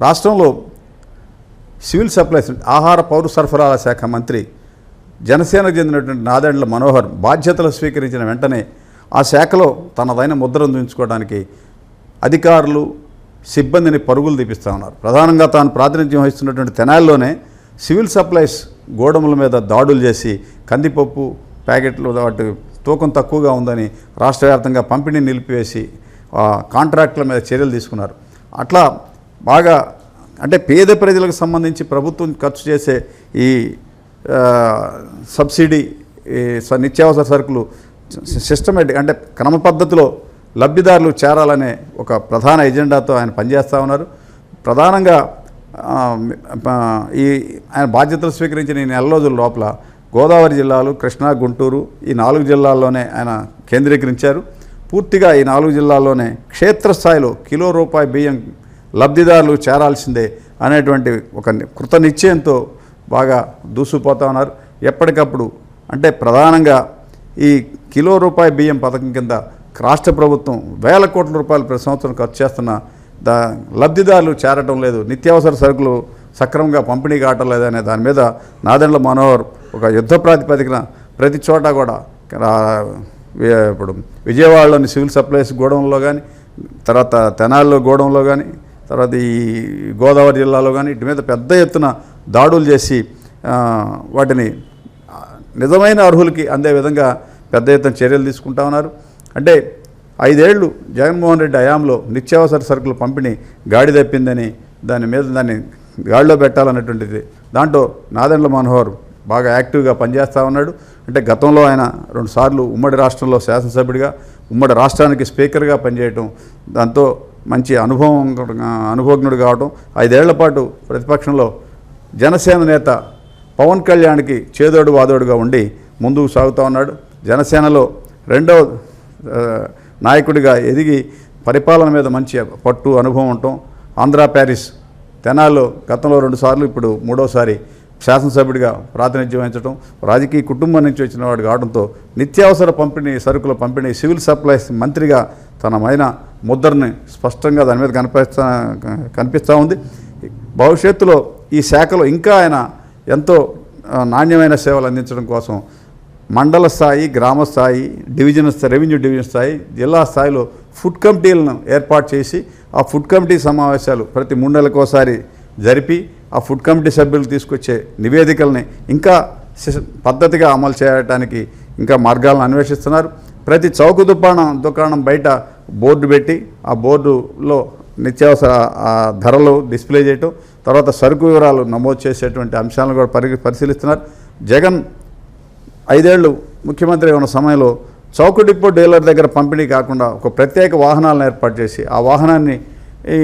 రాష్ట్రంలో civil supplies ఆహార పౌర సరఫరాల శాఖ మంత్రి జనసేనకు చెందినటువంటి నాదెండ్ల మనోహర్ బాధ్యతలు స్వీకరించిన వెంటనే ఆ శాఖలో తనదైన ముద్రను ఉంచుకోవడానికి అధికారులు సిబ్బందిని పరుగులు తీపిస్తూ ఉన్నారు. ప్రధానంగా తాను ప్రాతినిధ్యం వహిస్తున్నటువంటి తెనాలిలోనే సివిల్ సప్లైస్ గోడముల మీద దాడులు చేసి కందిపప్పు ప్యాకెట్లు వాటి తూకం తక్కువగా ఉందని రాష్ట్ర వ్యాప్తంగా పంపిణీ నిలిపివేసి కాంట్రాక్టుల మీద చర్యలు తీసుకున్నారు. అట్లా బాగా అంటే పేద ప్రజలకు సంబంధించి ప్రభుత్వం ఖర్చు చేసే ఈ సబ్సిడీ నిత్యావసర సరుకులు సిస్టమేటిక్ అంటే క్రమ పద్ధతిలో లబ్ధిదారులు చేరాలనే ఒక ప్రధాన ఎజెండాతో ఆయన పనిచేస్తూ ఉన్నారు. ప్రధానంగా ఆయన బాధ్యతలు స్వీకరించిన ఈ నెల రోజుల లోపల గోదావరి జిల్లాలు, కృష్ణా, గుంటూరు ఈ 4 జిల్లాల్లోనే ఆయన కేంద్రీకరించారు. పూర్తిగా ఈ 4 జిల్లాల్లోనే క్షేత్రస్థాయిలో కిలో రూపాయి బియ్యం లబ్ధిదారులు చేరాల్సిందే అనేటువంటి ఒక కృత నిశ్చయంతో బాగా దూసుకుపోతూ ఉన్నారు. ఎప్పటికప్పుడు అంటే ప్రధానంగా ఈ కిలో రూపాయి బియ్యం పథకం కింద రాష్ట్ర ప్రభుత్వం వేల కోట్ల రూపాయలు ప్రతి సంవత్సరం ఖర్చు చేస్తున్న లబ్ధిదారులు చేరటం లేదు, నిత్యావసర సరుకులు సక్రమంగా పంపిణీ కావటం లేదనే దాని మీద నాదెండ్ల మనోహర్ ఒక యుద్ధ ప్రాతిపదికన ప్రతి చోట కూడా ఇప్పుడు విజయవాడలోని సివిల్ సప్లైస్ గోడౌన్లో కానీ, తర్వాత తెనాలిలో గోడౌన్లో కానీ, తర్వాత ఈ గోదావరి జిల్లాలో కానీ ఇటు మీద పెద్ద ఎత్తున దాడులు చేసి వాటిని నిజమైన అర్హులకి అందే విధంగా పెద్ద ఎత్తున చర్యలు తీసుకుంటా ఉన్నారు. అంటే 5 ఏళ్ళు జగన్మోహన్ రెడ్డి హయాంలో నిత్యావసర సరుకుల పంపిణీ గాడి తప్పిందని దాన్ని గాడిలో పెట్టాలన్నటువంటిది దాంట్లో నాదెండ్ల మనోహర్ బాగా యాక్టివ్గా పనిచేస్తూ ఉన్నాడు. అంటే గతంలో ఆయన 2 సార్లు ఉమ్మడి రాష్ట్రంలో శాసనసభ్యుడిగా, ఉమ్మడి రాష్ట్రానికి స్పీకర్గా పనిచేయటం, దాంతో మంచి అనుభవజ్ఞుడు కావటం, 5 ఏళ్ల పాటు ప్రతిపక్షంలో జనసేన నేత పవన్ కళ్యాణ్కి చేదోడు వాదోడుగా ఉండి ముందుకు సాగుతూ ఉన్నాడు. జనసేనలో 2వ నాయకుడిగా ఎదిగి పరిపాలన మీద మంచి పట్టు అనుభవం ఉండటం, ఆంధ్ర ప్యారిస్ తెనాల్లో గతంలో 2 సార్లు ఇప్పుడు 3వసారి శాసనసభ్యుడిగా ప్రాతినిధ్యం వహించడం, రాజకీయ కుటుంబం నుంచి వచ్చిన వాడు కావడంతో నిత్యావసర సరుకుల పంపిణీ సివిల్ సప్లైస్ మంత్రిగా తనమైన ముద్రని స్పష్టంగా దాని మీద కనిపిస్తూ ఉంది. భవిష్యత్తులో ఈ శాఖలో ఇంకా ఆయన ఎంతో నాణ్యమైన సేవలు అందించడం కోసం మండల స్థాయి, గ్రామ స్థాయి, డివిజన్ స్థాయి, రెవెన్యూ డివిజన్ స్థాయి, జిల్లా స్థాయిలో ఫుడ్ కమిటీలను ఏర్పాటు చేసి ఆ ఫుడ్ కమిటీ సమావేశాలు ప్రతి 3 నెలలకోసారి జరిపి ఆ ఫుడ్ కమిటీ సభ్యులు తీసుకొచ్చే నివేదికల్ని ఇంకా పద్ధతిగా అమలు చేయడానికి ఇంకా మార్గాలను అన్వేషిస్తున్నారు. ప్రతి చౌక దుకాణం బయట బోర్డు పెట్టి ఆ బోర్డులో నిత్యావసర ధరలు డిస్ప్లే చేయటం, తర్వాత సరుకు వివరాలు నమోదు చేసేటువంటి అంశాలను కూడా పరిశీలిస్తున్నారు. జగన్ 5 ఏళ్ళు ముఖ్యమంత్రి ఉన్న సమయంలో చౌక డిపో డీలర్ దగ్గర పంపిణీ కాకుండా ఒక ప్రత్యేక వాహనాలను ఏర్పాటు చేసి ఆ వాహనాన్ని ఈ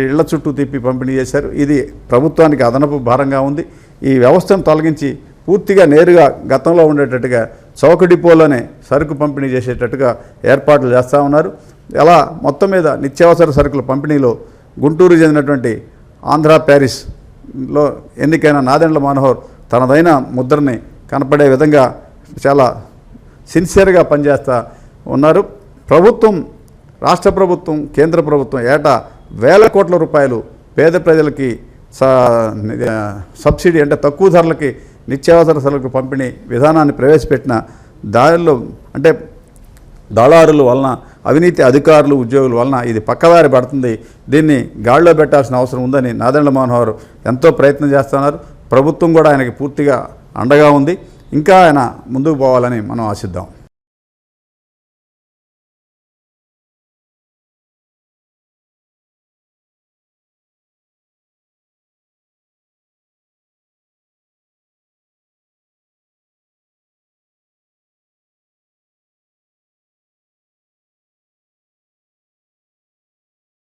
ఇళ్ల చుట్టూ తిప్పి పంపిణీ చేశారు. ఇది ప్రభుత్వానికి అదనపు భారంగా ఉంది. ఈ వ్యవస్థను తొలగించి పూర్తిగా నేరుగా గతంలో ఉండేటట్టుగా చౌక డిపోలోనే సరుకు పంపిణీ చేసేటట్టుగా ఏర్పాట్లు చేస్తూ ఉన్నారు. ఎలా మొత్తం మీద నిత్యావసర సరుకుల పంపిణీలో గుంటూరు చెందినటువంటి ఆంధ్ర ప్యారిస్లో ఎన్నికైన నాదెండ్ల మనోహర్ తనదైన ముద్రని కనపడే విధంగా చాలా సిన్సియర్గా పనిచేస్తూ ఉన్నారు. రాష్ట్ర ప్రభుత్వం, కేంద్ర ప్రభుత్వం ఏటా వేల కోట్ల రూపాయలు పేద ప్రజలకి సబ్సిడీ అంటే తక్కువ ధరలకి నిత్యావసర సరుకుల పంపిణీ విధానాన్ని ప్రవేశపెట్టిన దారిలో అంటే దళారుల వలన, అవినీతి అధికారులు, ఉద్యోగుల వలన ఇది పక్కదారి పడుతుంది. దీన్ని గాడిలో పెట్టాల్సిన అవసరం ఉందని నాదెండ్ల మనోహర్ ఎంతో ప్రయత్నం చేస్తున్నారు. ప్రభుత్వం కూడా ఆయనకి పూర్తిగా అండగా ఉంది. ఇంకా ఆయన ముందుకు పోవాలని మనం ఆశిద్దాం.